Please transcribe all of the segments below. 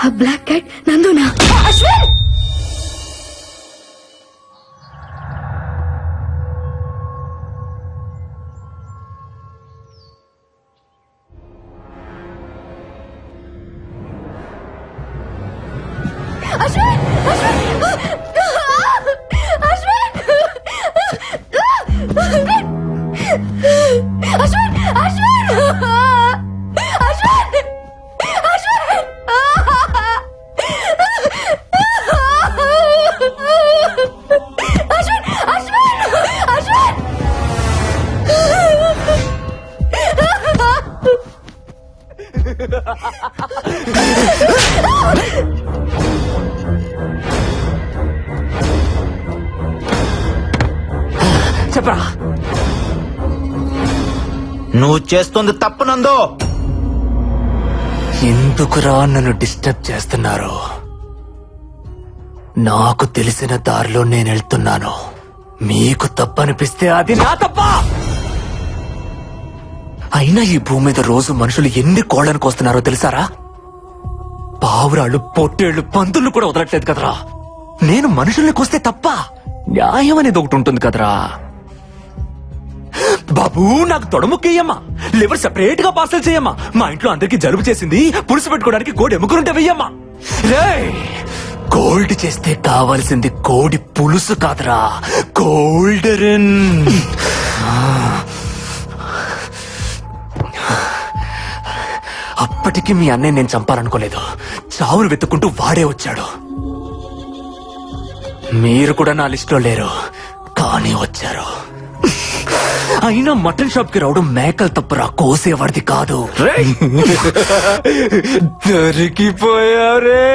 ఆ black cat నందునా? Ashwin! Ashwin! Ashwin! Ashwin! Ashwin! Ashwin! చెప్పరా, నువ్వు చేస్తుంది తప్పు నందు. ఎందుకురా నన్ను డిస్టర్బ్ చేస్తున్నారు? నాకు తెలిసిన దారిలో నేను వెళ్తున్నాను. మీకు తప్పనిపిస్తే అది నా తప్ప. అయినా ఈ భూమి మీద రోజు మనుషులు ఎన్ని కోళ్లను కోస్తున్నారో తెలుసారా? పావురాళ్ళు, పొట్టేళ్లు, పందులు కూడా వదలట్లేదు కదరా. నేను మనుషుల్ని కోస్తే తప్ప? న్యాయం అనేది ఒకటి ఉంటుంది కదరా. బాబు, నాకు తొడముక్కయ్యమ్మా, లివర్ సెపరేట్ గా పార్సల్ చేయమ్మా. మా ఇంట్లో అందరికి జలుబు చేసింది, పులుసు పెట్టుకోవడానికి కోడి ఎముకలుంటే వెయ్యమ్మా. రేయ్, గోల్డ్ చేస్తే కావాల్సింది కోడి పులుసు కాదురా, గోల్డెన్. అప్పటికి మీ అన్నయ్య నేను చంపాలనుకోలేదు. చావును వెతుక్కుంటూ వాడే వచ్చాడు. మీరు కూడా నా లిస్ట్ లో లేరు, కానీ వచ్చారు. అయినా మటన్ షాప్ కి రావడం మేకలు తప్పురా, కోసేవాడిది కాదు. దొరికిపోయారే.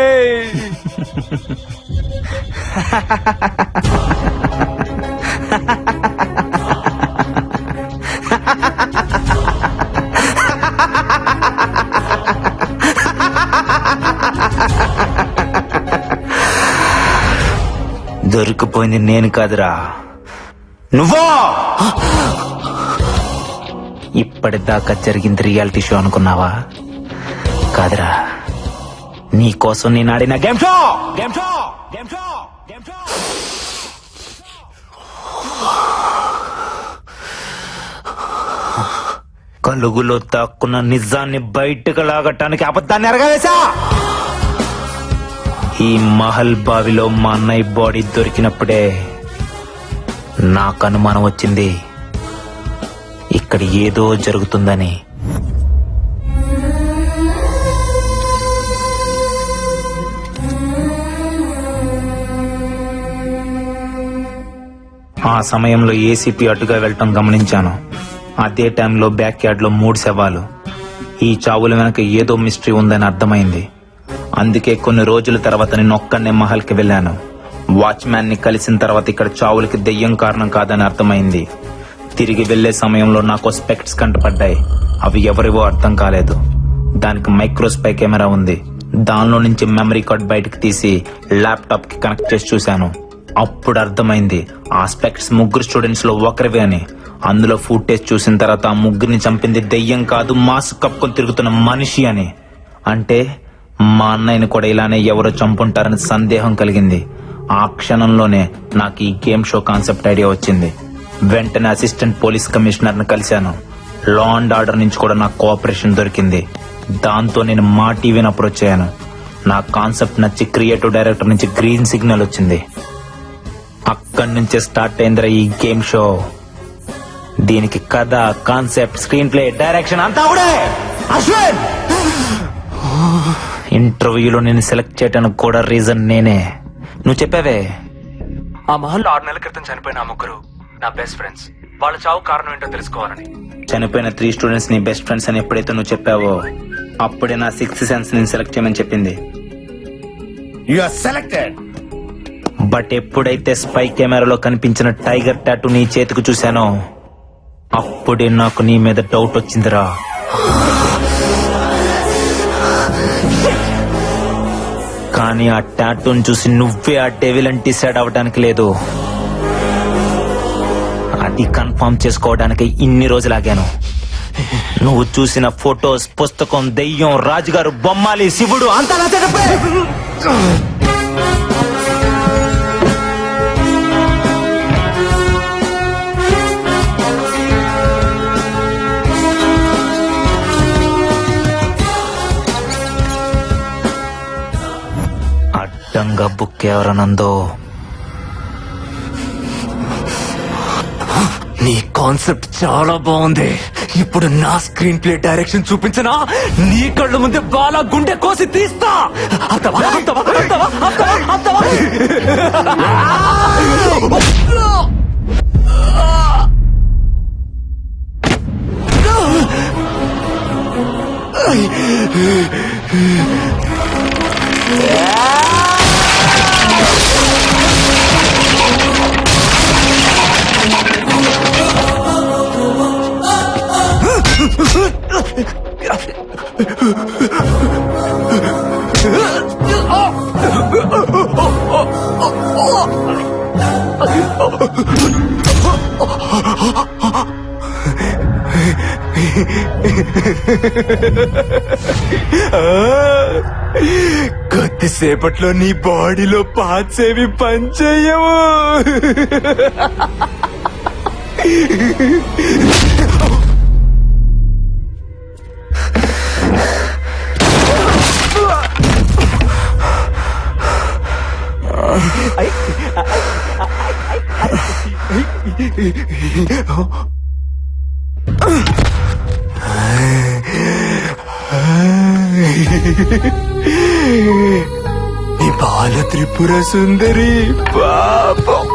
దొరికిపోయింది నేను కాదురా, నువ్వో. ఇప్పటిదాకా జరిగింది రియాలిటీ షో అనుకున్నావా? కాదురా, నీ కోసం నేను ఆడిన game show. Game show, game show, game show. కలుగులో దాక్కున్న నిజాన్ని బయటకు లాగటానికి అబద్ధాన్ని ఎరగవేశా. ఈ మహల్ బావిలో మా అన్నయ్య బాడీ దొరికినప్పుడే నాకు అనుమానం వచ్చింది, ఇక్కడ ఏదో జరుగుతుందని. ఆ సమయంలో ఏసీపీ అటుగా వెళ్ళటం గమనించాను. అదే టైంలో బ్యాక్ యార్డ్ లో 3 శవాలు. ఈ చావుల వెనక ఏదో మిస్టరీ ఉందని అర్థమైంది. అందుకే కొన్ని రోజుల తర్వాత నేను ఒక్కనే మహల్ కి వెళ్ళాను. వాచ్మ్యాన్ ని కలిసిన తర్వాత ఇక్కడ చావులకి దెయ్యం కారణం కాదని అర్థమైంది. తిరిగి వెళ్లే సమయంలో నాకు స్పెక్ట్స్ కంటపడ్డాయి. అవి ఎవరివో అర్థం కాలేదు. దానికి మైక్రోస్పై కెమెరా ఉంది. దానిలో నుంచి మెమరీ కార్డ్ బయటకు తీసి ల్యాప్టాప్ కి కనెక్ట్ చేసి చూశాను. అప్పుడు అర్థమైంది ఆ స్పెక్ట్స్ 3 స్టూడెంట్స్ లో ఒకరివే అని. అందులో ఫుటేజ్ చూసిన తర్వాత ఆ 3ని చంపింది దెయ్యం కాదు, మాస్క్ కప్పుకొని తిరుగుతున్న మనిషి అని. అంటే మా అన్నయ్యని కూడా ఇలానే ఎవరో చంపుంటారని సందేహం కలిగింది. ఆ క్షణంలోనే నాకు ఈ గేమ్ షో కాన్సెప్ట్ ఐడియా వచ్చింది. వెంటనే అసిస్టెంట్ పోలీస్ కమిషనర్ ని కలిశాను. లా అండ్ ఆర్డర్ నుంచి కూడా నాకు కోఆపరేషన్ దొరికింది. దాంతో నేను మా టీవీని అప్రోచ్ అయ్యాను. నా కాన్సెప్ట్ నచ్చి క్రియేటివ్ డైరెక్టర్ నుంచి గ్రీన్ సిగ్నల్ వచ్చింది. అక్కడి నుంచే స్టార్ట్ అయిందిరా ఈ గేమ్ షో. దీనికి కథ, కాన్సెప్ట్, స్క్రీన్ ప్లే, డైరెక్షన్ అంతా కూడా అశ్విన్. ఇంటర్వ్యూలో నేను సెలెక్ట్ చేయడానికి కూడా రీజన్ నేనే. నువ్వు చెప్పావే, ఆ మహల్లో 6 నెలల క్రితం చనిపోయిన ఆ 3 నా బెస్ట్ ఫ్రెండ్స్. వాళ్ళ చావు కారణం ఏంటో తెలుసుకోవాలని. చనిపోయిన 3 స్టూడెంట్స్ ని బెస్ట్ ఫ్రెండ్స్ అని ఎప్పుడైతే నువ్వు చెప్పావో అప్పుడే నా 6th సెన్స్ నేను సెలెక్ట్ చేయమని చెప్పింది. You are selected. బట్ ఎప్పుడైతే స్పై కెమెరాలో కనిపించిన టైగర్ టాటూ నీ చేతికి చూశానో అప్పుడే నాకు నీ మీద డౌట్ వచ్చిందిరా. కానీ ఆ టాటూని చూసి నువ్వే ఆ డెవిల్ అని డిసైడ్ అవ్వడానికి లేదు. అది కన్ఫర్మ్ చేసుకోవడానికి ఇన్ని రోజులాగాను. నువ్వు చూసిన ఫొటోస్, పుస్తకం, దెయ్యం, రాజుగారు, బొమ్మాలి, శివుడు అంతా నా చెడ్డపే. అడ్డంగా బుక్ ఎవరనందో నీ కాన్సెప్ట్ చాలా బాగుంది. ఇప్పుడు నా స్క్రీన్ ప్లే డైరెక్షన్ చూపించనా? నీ కళ్ళ ముందే బాలా గుండె కోసి తీస్తా. అత్తవా, అత్తవా, అత్తవా, అత్తవా, అత్తవా. కొద్దిసేపట్లో నీ బాడీలో పార్ట్స్ ఏవి పనిచేయవు. నీ బాల త్రిపుర సుందరి పాపం.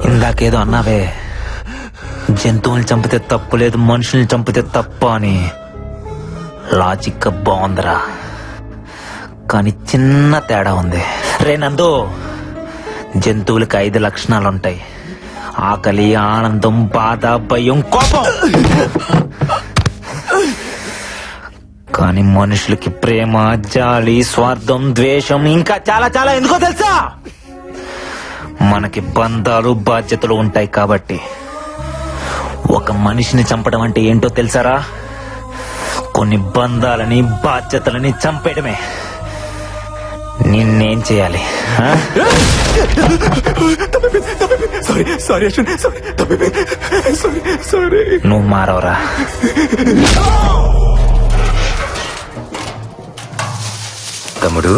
ఇందాకేదో అన్నావే, జంతువుల్ని చంపితే తప్పు లేదు, మనుషుల్ని చంపితే తప్పు అని. లాజిక్ బాగుందిరా, కానీ చిన్న తేడా ఉంది. రే నందు, జంతువులకి 5 లక్షణాలుంటాయి: ఆకలి, ఆనందం, బాధ, భయం, కోపం. కానీ మనుషులకి ప్రేమ, జాలి, స్వార్థం, ద్వేషం, ఇంకా చాలా చాలా. ఎందుకో తెలుసా? మనకి బంధాలు, బాధ్యతలు ఉంటాయి కాబట్టి. ఒక మనిషిని చంపడం అంటే ఏంటో తెలుసారా? కొన్ని బంధాలని, బాధ్యతలని చంపేయడమే. నిన్నేం చేయాలి? నువ్వు మారవరా? తమ్ముడు,